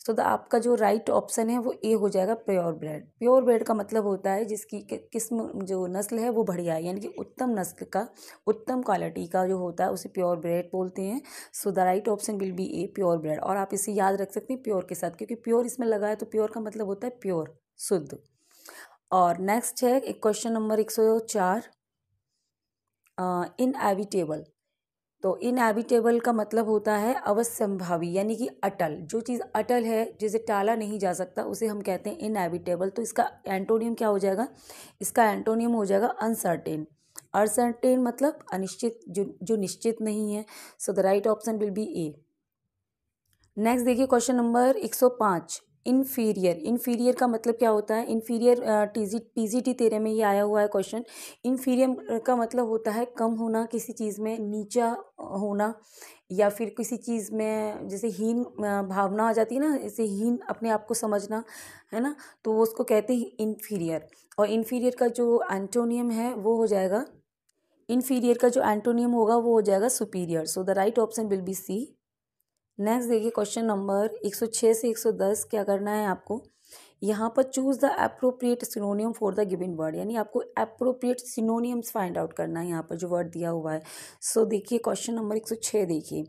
सो द आपका जो राइट ऑप्शन है वो ए हो जाएगा प्योर ब्रेड का मतलब होता है जिसकी किस्म जो नस्ल है वो बढ़िया है, यानी कि उत्तम नस्ल का, उत्तम क्वालिटी का जो होता है उसे प्योर ब्रेड बोलते हैं। So the right option will be A, pure bread. और आप इसे याद रख सकते हैं प्योर के साथ, क्योंकि प्योर इसमें लगा है तो प्योर का मतलब होता है प्योर, शुद्ध। और नेक्स्ट है एक क्वेश्चन नंबर 104, इनएविटेबल। तो इनएविटेबल का मतलब होता है अवश्यंभावी, यानी कि अटल। जो चीज़ अटल है जिसे टाला नहीं जा सकता उसे हम कहते हैं इनएविटेबल। तो इसका एंटोनियम क्या हो जाएगा, इसका एंटोनियम हो जाएगा अनसर्टेन। अनसर्टेन मतलब अनिश्चित, जो निश्चित नहीं है। So the right option will be A. Next देखिए क्वेश्चन नंबर 105, इन्फीरियर का मतलब क्या होता है। इन्फीरियर पीजीटी 13 में ये आया हुआ है क्वेश्चन। इन्फीरियर का मतलब होता है कम होना, किसी चीज़ में नीचा होना, या फिर किसी चीज़ में जैसे हीन भावना आ जाती है ना, जैसे हीन अपने आप को समझना, है ना, तो वो उसको कहते हैं इन्फीरियर। और इन्फीरियर का जो एंटोनियम है वो हो जाएगा, इन्फीरियर का जो एंटोनियम होगा वो हो जाएगा superior. So the right option will be C. Next देखिए क्वेश्चन नंबर 106 से 110, क्या करना है आपको, यहाँ पर choose the appropriate synonym for the given word, यानी आपको अप्रोप्रिएट सिनोनियम्स फाइंड आउट करना है यहाँ पर जो वर्ड दिया हुआ है। सो देखिए क्वेश्चन नंबर 106 देखिए,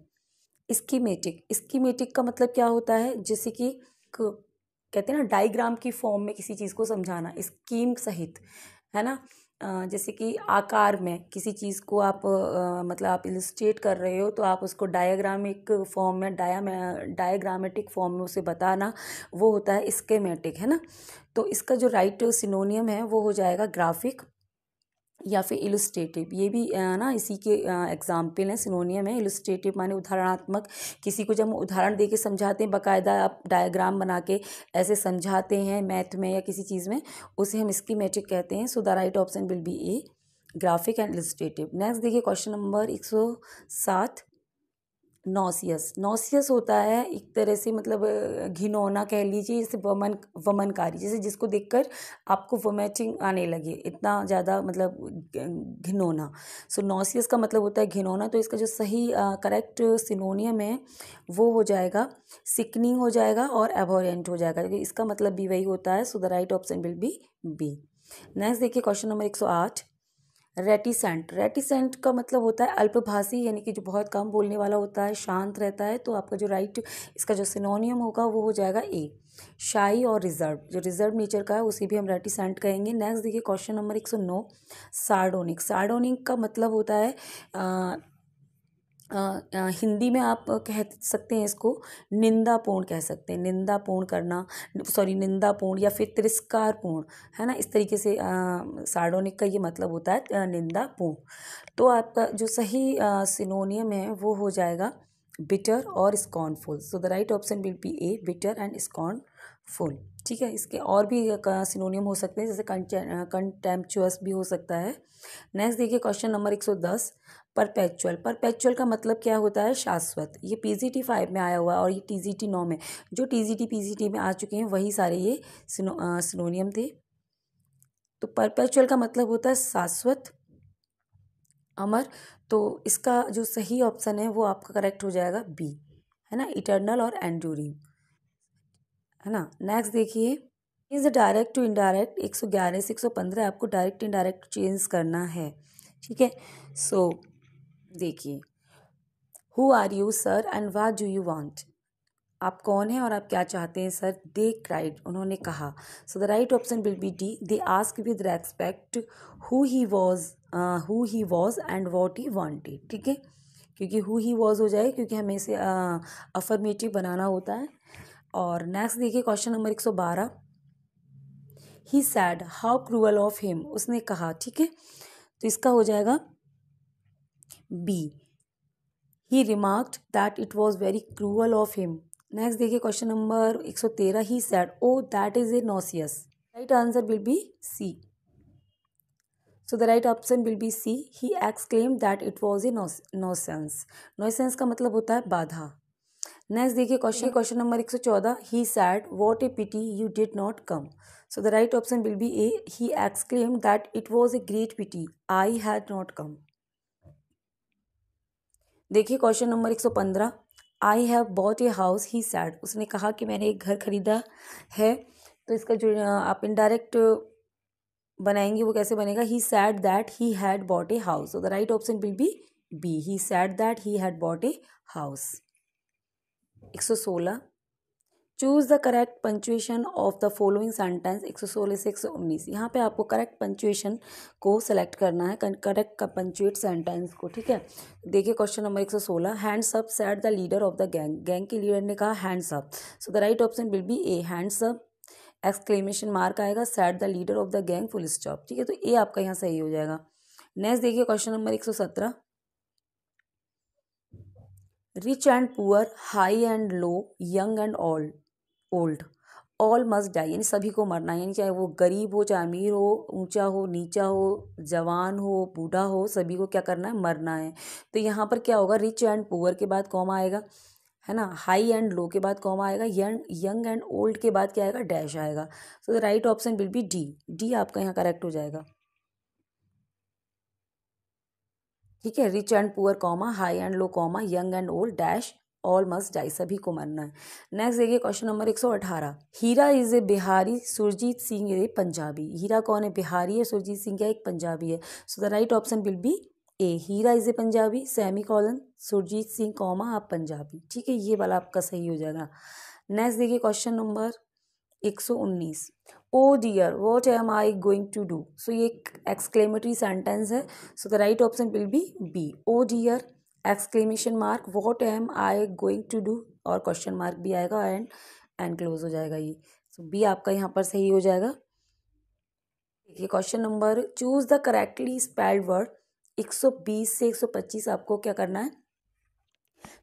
स्कीमेटिक, स्कीमेटिक का मतलब क्या होता है, जैसे कि कहते हैं ना डायग्राम की फॉर्म में किसी चीज़ को समझाना, स्कीम सहित, है ना। जैसे कि आकार में किसी चीज़ को आप मतलब आप इलस्ट्रेट कर रहे हो तो आप उसको डायग्रामिक फॉर्म में डायग्रामेटिक फॉर्म में उसे बताना, वो होता है स्कीमेटिक, है ना। तो इसका जो राइट सिनोनियम है वो हो जाएगा ग्राफिक या फिर इलस्ट्रेटिव। ये भी ना इसी के एग्जाम्पल हैं, सिनोनियम है। इलस्ट्रेटिव माने उदाहरणात्मक, किसी को जब हम उदाहरण दे के समझाते हैं, बाकायदा आप डायग्राम बना के ऐसे समझाते हैं मैथ में या किसी चीज़ में, उसे हम स्कीमेटिक कहते हैं। So the right option will be A, graphic and illustrative. Next देखिए क्वेश्चन नंबर 107, नॉसियस। नॉसियस होता है एक तरह से मतलब घिनौना कह लीजिए, जैसे वमनकारी, जैसे जिसको देखकर आपको वोमिटिंग आने लगे, इतना ज़्यादा मतलब घिनौना। सो नॉसियस का मतलब होता है घिनौना। तो इसका जो सही करेक्ट सिनोनियम है वो हो जाएगा सिकनिंग हो जाएगा और एबोरेंट हो जाएगा, क्योंकि इसका मतलब भी वही होता है। So the right option will be B. Next देखिए क्वेश्चन नंबर 108, रेटिसेंट। रेटिसेंट का मतलब होता है अल्पभाषी, यानी कि जो बहुत कम बोलने वाला होता है, शांत रहता है। तो आपका जो राइट इसका जो सिनोनियम होगा वो हो जाएगा ए, शाई और रिजर्व। जो रिजर्व नेचर का है उसे भी हम रेटिसेंट कहेंगे। नेक्स्ट देखिए क्वेश्चन नंबर 109, सार्डोनिक। सार्डोनिक का मतलब होता है हिंदी में आप कह सकते हैं इसको निंदापूर्ण कह सकते हैं, निंदापूर्ण करना, सॉरी निंदापूर्ण या फिर तिरस्कारपूर्ण, है ना। इस तरीके से सार्डोनिक का ये मतलब होता है निंदापूर्ण। तो आपका जो सही सिनोनियम है वो हो जाएगा बिटर और scornful. So the right option will be A, bitter and scornful. ठीक है, इसके और भी सिनोनियम हो सकते हैं, जैसे कंटेम्पचुअस भी हो सकता है। नेक्स्ट देखिए क्वेश्चन नंबर 110, परपेचुअल। परपेचुअल का मतलब क्या होता है, शाश्वत। ये PGT 5 में आया हुआ है और ये TGT 9 में, जो TGT PGT में आ चुके हैं वही सारे ये सिनोनियम थे। तो परपेचुअल का मतलब होता है शाश्वत, अमर। तो इसका जो सही ऑप्शन है वो आपका करेक्ट हो जाएगा बी, है ना, इटर्नल और एंड्यूरिंग, है ना। नेक्स्ट देखिए, इज डायरेक्ट टू इनडायरेक्ट। 111 से 115 आपको डायरेक्ट इनडायरेक्ट चेंज करना है, ठीक है। सो देखिए, who are you sir and what do you want. आप कौन हैं और आप क्या चाहते हैं सर। दे क्राइड, उन्होंने कहा। सो the right option will be D, they ask with respect who he was and what he wanted. ठीक है, क्योंकि हु ही वॉज हो जाए, क्योंकि हमें इसे अफर्मेटिव बनाना होता है। और नेक्स्ट देखिए question number 112, he said how cruel of him. उसने कहा, ठीक है, तो इसका हो जाएगा B, he remarked that it was very cruel of him. Next देखिए question number 113, he said oh that is a nuisance. Right answer will be C. So the right option will be C, he exclaim that it was a nuisance. Nuisance का मतलब होता है बाधा। Next देखिए question number 114, he said what a pity you did not come. So the right option will be A, he exclaim that it was a great pity I had not come. देखिए question number 115, I have bought a house he said. उसने कहा कि मैंने एक घर खरीदा है। तो इसका जो आप इनडायरेक्ट बनाएंगे वो कैसे बनेगा, he said that he had bought a house. So the right option will be B, he said that he had bought a house. 116, choose the correct punctuation of the following sentence. 116 से 119, यहाँ पे आपको correct punctuation को select करना है, correct punctuate sentence को, ठीक है। देखिए question number 116, hands up said the leader of the gang. Gang के लीडर ने कहा hands up. So the right option will be A, hands up exclamation mark आएगा, said the leader of the gang full stop. ठीक है, तो ए आपका यहाँ सही हो जाएगा। नेक्स्ट देखिए question number 117, rich and poor, high and low, young and old, all must die, यानी सभी को मरना है, यानी चाहे वो गरीब हो, चाहे अमीर हो, ऊंचा हो, नीचा हो, जवान हो, बूढ़ा हो, सभी को क्या करना है, मरना है। तो यहाँ पर क्या होगा, रिच एंड पुअर के बाद कॉमा आएगा, है ना, हाई एंड लो के बाद कॉमा आएगा, यंग एंड ओल्ड के बाद क्या आएगा, डैश आएगा। So the right option will be D, D आपका यहाँ करेक्ट हो जाएगा। ठीक है, rich and poor comma, high and low comma, young and old dash, all must die, सभी को मरना है। नेक्स्ट देखिए question number 118, Hira is a Bihari, Surjit Singh a Punjabi. Hira कौन है, बिहारी है, सुरजीत सिंह क्या एक पंजाबी है। So the right option will be A Heera is a Punjabi semicolon Surjit Singh comma आप पंजाबी। ठीक है, ये वाला आपका सही हो जाएगा। नेक्स्ट देखिए question number 119। Oh dear what am I going to do. So ये एक एक्सक्लेमेटरी सेंटेंस है, so the right option will be B. Oh dear exclamation mark what am I going to do और question mark भी आएगा and close हो जाएगा ये। सो B आपका यहाँ पर सही हो जाएगा। देखिए question number choose the correctly spelled word. 120 से 125 आपको क्या करना है,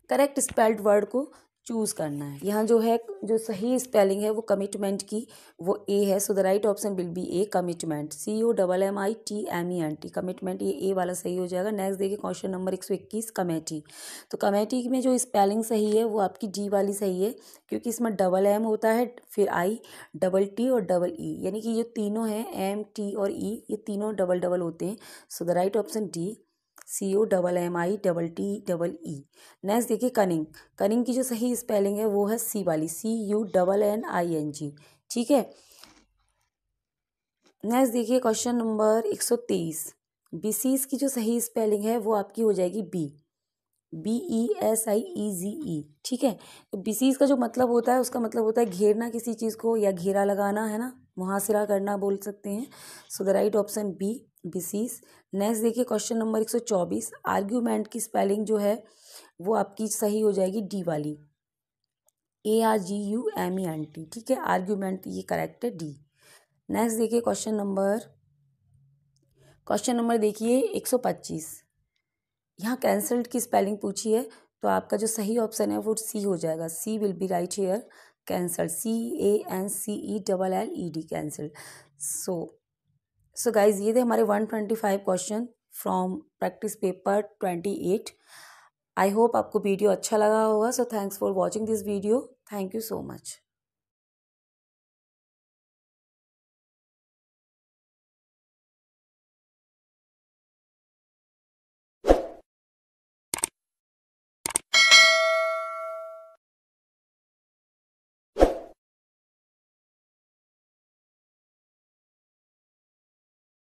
करेक्ट स्पेल्ड वर्ड को चूज करना है। यहाँ जो है जो सही स्पेलिंग है वो कमिटमेंट की वो ए है, so the right option will be A commitment, COMMITMENT commitment, ये ए वाला सही हो जाएगा। नेक्स्ट देखिए क्वेश्चन नंबर 121 कमेटी। तो कमेटी में जो स्पेलिंग सही है वो आपकी डी वाली सही है, क्योंकि इसमें डबल एम होता है, फिर आई, डबल टी और डबल ई, यानी कि जो तीनों हैं एम टी और ई ये तीनों डबल डबल होते हैं। So the right option D COMMITTEE। Next देखिए कनिंग। कनिंग की जो सही स्पेलिंग है वो है सी वाली, CUNNING। ठीक है, नेक्स्ट देखिए क्वेश्चन नंबर 123। बिसीज की जो सही स्पेलिंग है वो आपकी हो जाएगी BESIEZE। ठीक है, तो बिसीज का जो मतलब होता है उसका मतलब होता है घेरना किसी चीज़ को या घेरा लगाना, है ना, मुहासिरा करना बोल सकते हैं। So the right option B besiege. Next देखिए क्वेश्चन नंबर 124। आर्ग्यूमेंट की स्पेलिंग जो है वो आपकी सही हो जाएगी डी वाली, ARGUMENT। ठीक है, आर्ग्यूमेंट ये करेक्ट है, डी। नेक्स्ट देखिए क्वेश्चन नंबर देखिए 125। यहाँ कैंसल्ड की स्पेलिंग पूछी है, तो आपका जो सही ऑप्शन है वो सी हो जाएगा, C will be right here, cancelled, CANCELLED cancelled. So guys ये थे हमारे 125 question from practice paper 28। I hope आपको वीडियो अच्छा लगा होगा। So thanks for watching this video, thank you so much.